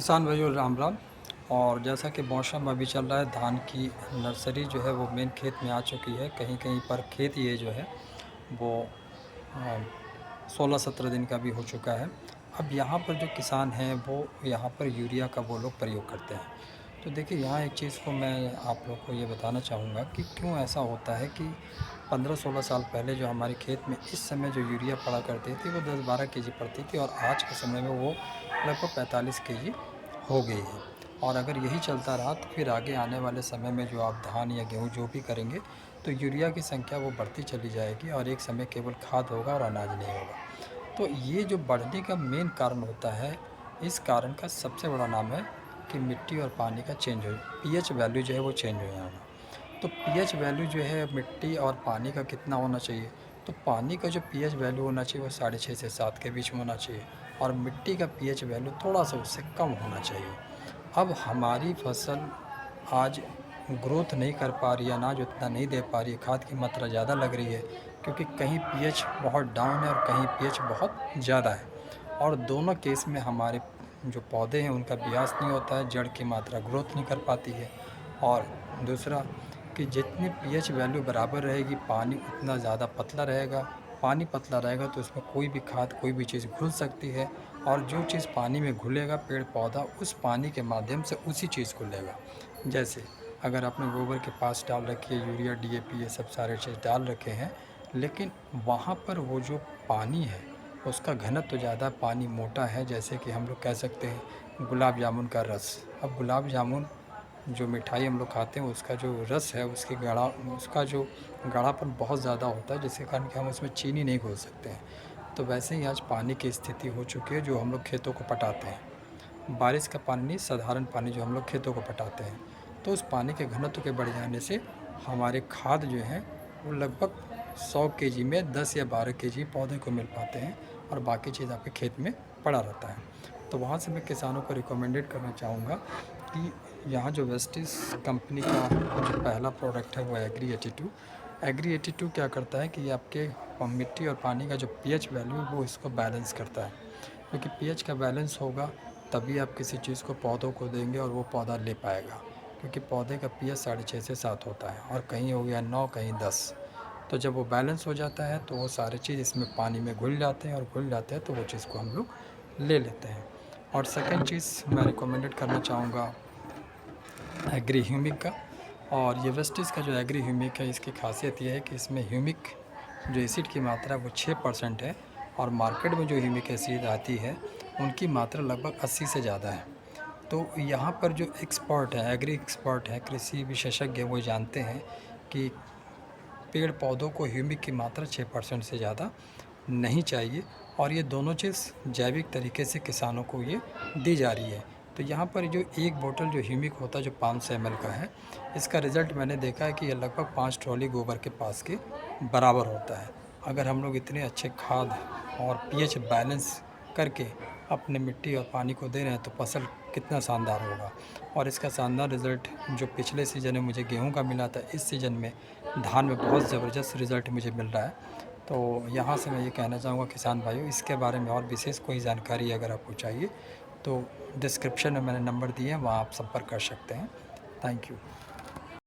किसान भाइयों राम राम। और जैसा कि मौसम अभी चल रहा है, धान की नर्सरी जो है वो मेन खेत में आ चुकी है। कहीं कहीं पर खेत ये जो है वो 16-17 दिन का भी हो चुका है। अब यहाँ पर जो किसान हैं वो यहाँ पर यूरिया का वो लोग प्रयोग करते हैं। तो देखिए, यहाँ एक चीज़ को मैं आप लोग को ये बताना चाहूँगा कि क्यों ऐसा होता है कि 15-16 साल पहले जो हमारे खेत में इस समय जो यूरिया पड़ा करती थी वो 10-12 केजी पड़ती थी, और आज के समय में वो लगभग 45 केजी हो गई है। और अगर यही चलता रहा तो फिर आगे आने वाले समय में जो आप धान या गेहूँ जो भी करेंगे तो यूरिया की संख्या वो बढ़ती चली जाएगी, और एक समय केवल खाद होगा और अनाज नहीं होगा। तो ये जो बढ़ने का मेन कारण होता है, इस कारण का सबसे बड़ा नाम है कि मिट्टी और पानी का चेंज हो, पीएच वैल्यू जो है वो चेंज हो जाना। तो पीएच वैल्यू जो है मिट्टी और पानी का कितना होना चाहिए, तो पानी का जो पीएच वैल्यू होना चाहिए वो 6.5 से 7 के बीच में होना चाहिए, और मिट्टी का पीएच वैल्यू थोड़ा सा उससे कम होना चाहिए। अब हमारी फसल आज ग्रोथ नहीं कर पा रही है, अनाज उतना नहीं दे पा रही है, खाद की मात्रा ज़्यादा लग रही है, क्योंकि कहीं पीएच बहुत डाउन है और कहीं पीएच बहुत ज़्यादा है। और दोनों केस में हमारे जो पौधे हैं उनका विकास नहीं होता है, जड़ की मात्रा ग्रोथ नहीं कर पाती है। और दूसरा कि जितनी पीएच वैल्यू बराबर रहेगी, पानी उतना ज़्यादा पतला रहेगा। पानी पतला रहेगा तो उसमें कोई भी खाद, कोई भी चीज़ घुल सकती है, और जो चीज़ पानी में घुलेगा पेड़ पौधा उस पानी के माध्यम से उसी चीज़ को लेगा। जैसे अगर आपने गोबर के पास डाल रखी है यूरिया, डीएपी, ये सब सारे चीज़ डाल रखे हैं, लेकिन वहाँ पर वो जो पानी है उसका घनत्व तो ज़्यादा, पानी मोटा है। जैसे कि हम लोग कह सकते हैं गुलाब जामुन का रस। अब गुलाब जामुन जो मिठाई हम लोग खाते हैं उसका जो रस है उसका जो गाढ़ापन बहुत ज़्यादा होता है, जिसके कारण कि हम उसमें चीनी नहीं घोल सकते हैं। तो वैसे ही आज पानी की स्थिति हो चुकी है जो हम लोग खेतों को पटाते हैं, बारिश का पानी नहीं, साधारण पानी जो हम लोग खेतों को पटाते हैं। तो उस पानी के घनत्व के बढ़ जाने से हमारे खाद जो हैं वो लगभग 100 केजी में 10 या 12 केजी पौधे को मिल पाते हैं, और बाकी चीज़ आपके खेत में पड़ा रहता है। तो वहाँ से मैं किसानों को रिकमेंडेड करना चाहूँगा कि यहाँ जो वेस्टिस कंपनी का जो पहला प्रोडक्ट है वो एग्री 82 क्या करता है कि ये आपके मिट्टी और पानी का जो पीएच वैल्यू है वो इसको बैलेंस करता है। क्योंकि पीएच का बैलेंस होगा तभी आप किसी चीज़ को पौधों को देंगे और वो पौधा ले पाएगा। क्योंकि पौधे का पीएच 6.5 से 7 होता है, और कहीं हो गया 9, कहीं 10। तो जब वो बैलेंस हो जाता है तो वो सारे चीज़ इसमें पानी में घुल जाते हैं, और घुल जाते हैं तो वो चीज़ को हम लोग ले लेते हैं। और सेकंड चीज़ मैं रिकमेंडेड करना चाहूँगा एग्री ह्यूमिक का। और ये वेस्टिस का जो एग्री ह्यूमिक है, इसकी खासियत ये है कि इसमें ह्यूमिक जो एसिड की मात्रा है वो 6% है, और मार्केट में जो ह्यूमिक एसिड आती है उनकी मात्रा लगभग 80 से ज़्यादा है। तो यहाँ पर जो एक्सपर्ट है, एग्री एक्सपर्ट है, कृषि विशेषज्ञ, वो जानते हैं कि पेड़ पौधों को ह्यूमिक की मात्रा 6% से ज़्यादा नहीं चाहिए, और ये दोनों चीज़ जैविक तरीके से किसानों को ये दी जा रही है। तो यहाँ पर जो एक बोतल जो ह्यूमिक होता है जो 500 ml का है, इसका रिज़ल्ट मैंने देखा है कि ये लगभग 5 ट्रॉली गोबर के पास के बराबर होता है। अगर हम लोग इतने अच्छे खाद और पीएच बैलेंस करके अपने मिट्टी और पानी को दे रहे हैं तो फसल कितना शानदार होगा। और इसका शानदार रिज़ल्ट जो पिछले सीज़न में मुझे गेहूँ का मिला था, इस सीज़न में धान में बहुत ज़बरदस्त रिज़ल्ट मुझे मिल रहा है। तो यहाँ से मैं ये कहना चाहूँगा किसान भाइयों, इसके बारे में और विशेष कोई जानकारी अगर आपको चाहिए तो डिस्क्रिप्शन में मैंने नंबर दिए हैं, वहाँ आप संपर्क कर सकते हैं। Thank you.